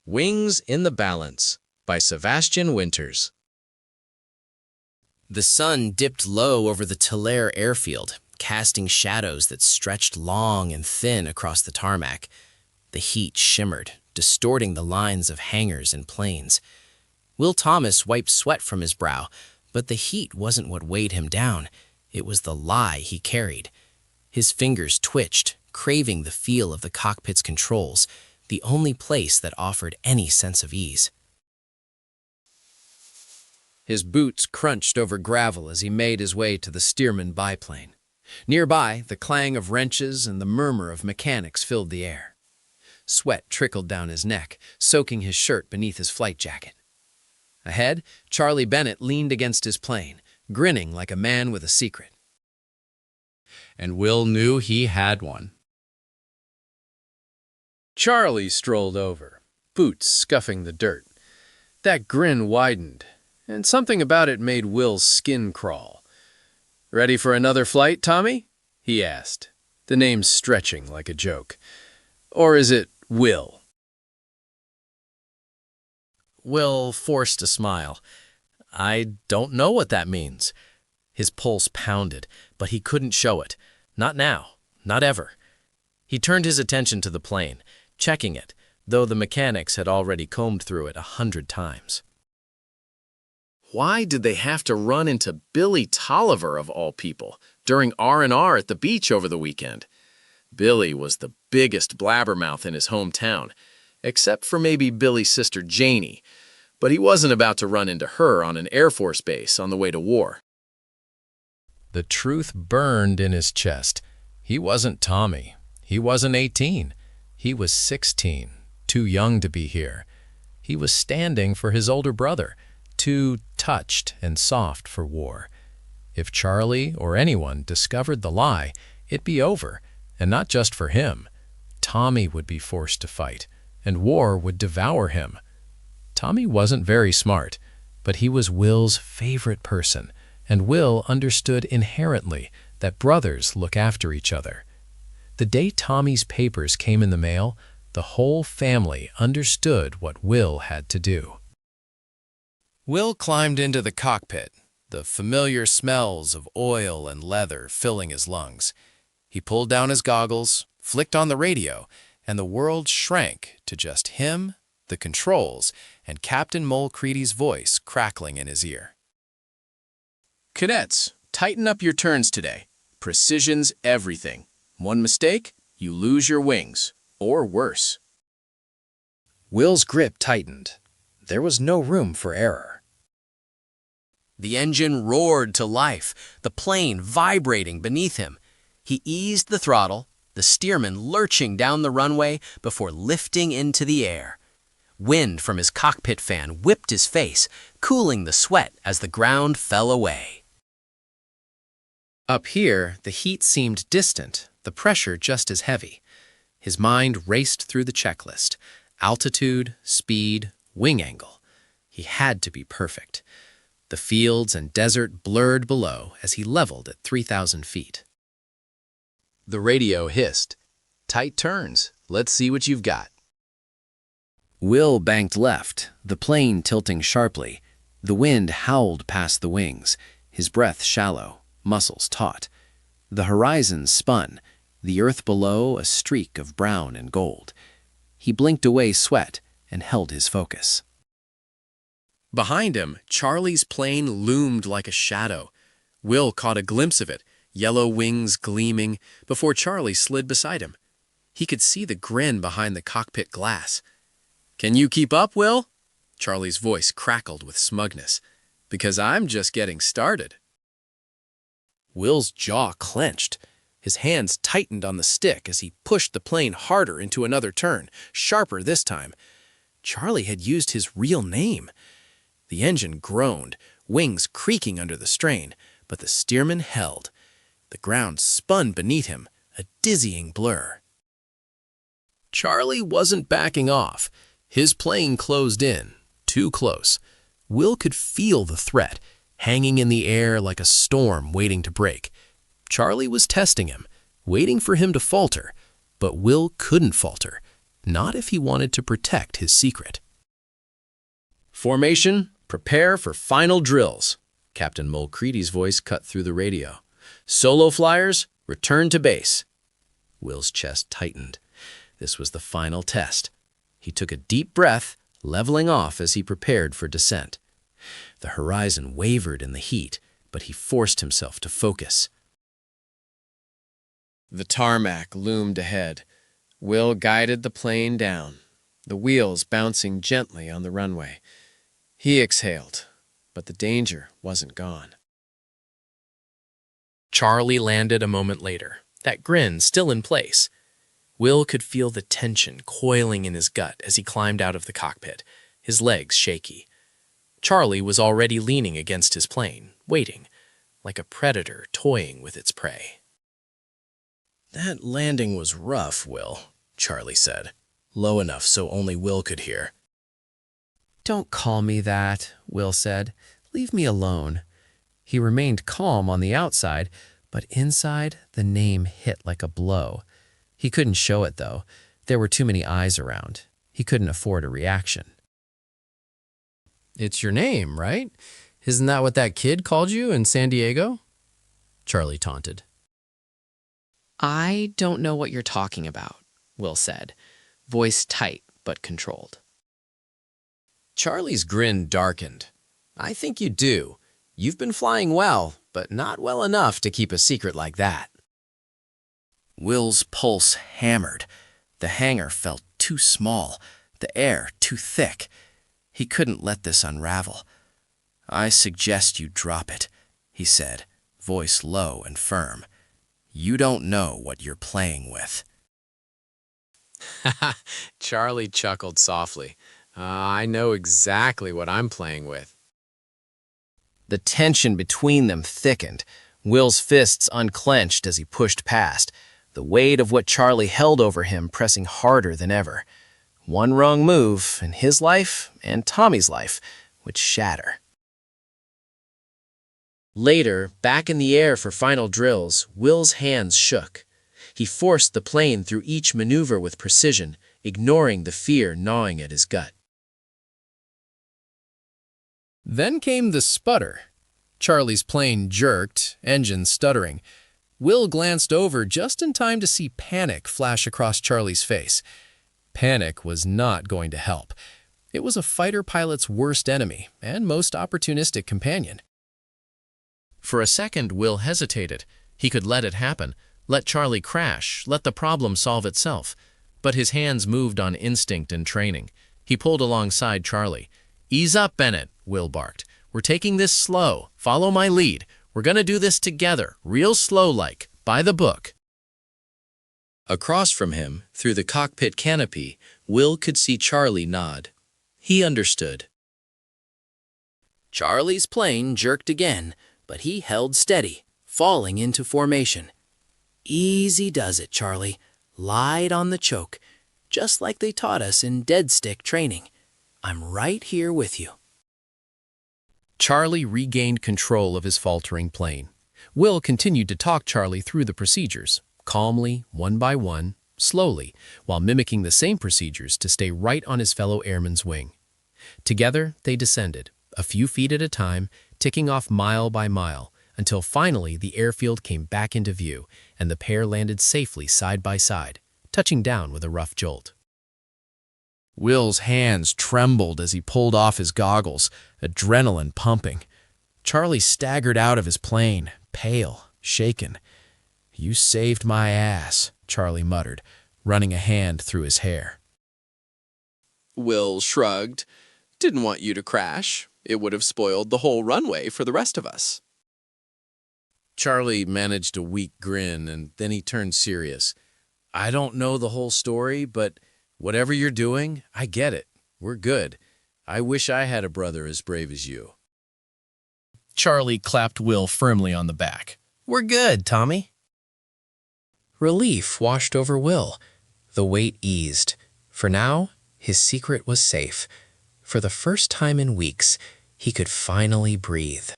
Wings in the Balance by Sevastian Winters. The sun dipped low over the deadlier airfield, casting shadows that stretched long and thin across the tarmac. The heat shimmered, distorting the lines of hangars and planes. Will Thomas wiped sweat from his brow, but the heat wasn't what weighed him down. It was the lie he carried. His fingers twitched, craving the feel of the cockpit's controls, the only place that offered any sense of ease. His boots crunched over gravel as he made his way to the steerman biplane. Nearby, the clang of wrenches and the murmur of mechanics filled the air. Sweat trickled down his neck, soaking his shirt beneath his flight jacket. Ahead, Charlie Bennett leaned against his plane, grinning like a man with a secret. And Will knew he had one. Charlie strolled over, boots scuffing the dirt. That grin widened, and something about it made Will's skin crawl. "Ready for another flight, Tommy?" he asked, the name stretching like a joke. "Or is it Will?" Will forced a smile. "I don't know what that means." His pulse pounded, but he couldn't show it. Not now, not ever. He turned his attention to the plane, checking it, though the mechanics had already combed through it 100 times. Why did they have to run into Billy Tolliver, of all people, during R&R at the beach over the weekend? Billy was the biggest blabbermouth in his hometown, except for maybe Billy's sister Janie, but he wasn't about to run into her on an Air Force base on the way to war. The truth burned in his chest. He wasn't Tommy. He wasn't 18. He was 16, too young to be here. He was standing for his older brother, too touched and soft for war. If Charlie or anyone discovered the lie, it'd be over, and not just for him. Tommy would be forced to fight, and war would devour him. Tommy wasn't very smart, but he was Will's favorite person, and Will understood inherently that brothers look after each other. The day Tommy's papers came in the mail, the whole family understood what Will had to do. Will climbed into the cockpit, the familiar smells of oil and leather filling his lungs. He pulled down his goggles, flicked on the radio, and the world shrank to just him, the controls, and Captain Mulcready's voice crackling in his ear. Cadets, tighten up your turns today. Precision's everything. One mistake, you lose your wings, or worse. Will's grip tightened. There was no room for error. The engine roared to life, the plane vibrating beneath him. He eased the throttle, the steerman lurching down the runway before lifting into the air. Wind from his cockpit fan whipped his face, cooling the sweat as the ground fell away. Up here, the heat seemed distant, the pressure just as heavy. His mind raced through the checklist: altitude, speed, wing angle. He had to be perfect. The fields and desert blurred below as he leveled at 3,000 feet. The radio hissed, "Tight turns. Let's see what you've got." Will banked left, the plane tilting sharply. The wind howled past the wings, his breath shallow, muscles taut. The horizon spun, the earth below a streak of brown and gold. He blinked away sweat and held his focus. Behind him, Charlie's plane loomed like a shadow. Will caught a glimpse of it, yellow wings gleaming, before Charlie slid beside him. He could see the grin behind the cockpit glass. "Can you keep up, Will?" Charlie's voice crackled with smugness. "Because I'm just getting started." Will's jaw clenched. His hands tightened on the stick as he pushed the plane harder into another turn, sharper this time. Charlie had used his real name. The engine groaned, wings creaking under the strain, but the steerman held. The ground spun beneath him, a dizzying blur. Charlie wasn't backing off. His plane closed in, too close. Will could feel the threat, hanging in the air like a storm waiting to break. Charlie was testing him, waiting for him to falter, but Will couldn't falter. Not if he wanted to protect his secret. "Formation, prepare for final drills," Captain Mulcready's voice cut through the radio. "Solo flyers, return to base." Will's chest tightened. This was the final test. He took a deep breath, leveling off as he prepared for descent. The horizon wavered in the heat, but he forced himself to focus. The tarmac loomed ahead. Will guided the plane down, the wheels bouncing gently on the runway. He exhaled, but the danger wasn't gone. Charlie landed a moment later, that grin still in place. Will could feel the tension coiling in his gut as he climbed out of the cockpit, his legs shaky. Charlie was already leaning against his plane, waiting, like a predator toying with its prey. "That landing was rough, Will," Charlie said, low enough so only Will could hear. "Don't call me that," Will said. "Leave me alone." He remained calm on the outside, but inside the name hit like a blow. He couldn't show it, though. There were too many eyes around. He couldn't afford a reaction. "It's your name, right? Isn't that what that kid called you in San Diego?" Charlie taunted. "I don't know what you're talking about," Will said, voice tight but controlled. Charlie's grin darkened. "I think you do. You've been flying well, but not well enough to keep a secret like that." Will's pulse hammered. The hangar felt too small, the air too thick. He couldn't let this unravel. "I suggest you drop it," he said, voice low and firm. "You don't know what you're playing with." Charlie chuckled softly. "I know exactly what I'm playing with." The tension between them thickened. Will's fists unclenched as he pushed past, the weight of what Charlie held over him pressing harder than ever. One wrong move, and his life and Tommy's life would shatter. Later, back in the air for final drills, Will's hands shook. He forced the plane through each maneuver with precision, ignoring the fear gnawing at his gut. Then came the sputter. Charlie's plane jerked, engine stuttering. Will glanced over just in time to see panic flash across Charlie's face. Panic was not going to help. It was a fighter pilot's worst enemy and most opportunistic companion. For a second, Will hesitated. He could let it happen, let Charlie crash, let the problem solve itself. But his hands moved on instinct and training. He pulled alongside Charlie. "Ease up, Bennett," Will barked. "We're taking this slow. Follow my lead. We're gonna do this together, real slow-like, by the book." Across from him, through the cockpit canopy, Will could see Charlie nod. He understood. Charlie's plane jerked again, but he held steady, falling into formation. "Easy does it, Charlie. Light on the choke, just like they taught us in dead stick training. I'm right here with you." Charlie regained control of his faltering plane. Will continued to talk Charlie through the procedures, calmly, one by one, slowly, while mimicking the same procedures to stay right on his fellow airman's wing. Together, they descended, a few feet at a time, ticking off mile by mile, until finally the airfield came back into view and the pair landed safely side by side, touching down with a rough jolt. Will's hands trembled as he pulled off his goggles, adrenaline pumping. Charlie staggered out of his plane, pale, shaken. "You saved my ass," Charlie muttered, running a hand through his hair. Will shrugged. "Didn't want you to crash. It would have spoiled the whole runway for the rest of us." Charlie managed a weak grin, and then he turned serious. "I don't know the whole story, but whatever you're doing, I get it. We're good. I wish I had a brother as brave as you." Charlie clapped Will firmly on the back. "We're good, Tommy." Relief washed over Will. The weight eased. For now, his secret was safe. For the first time in weeks, he could finally breathe.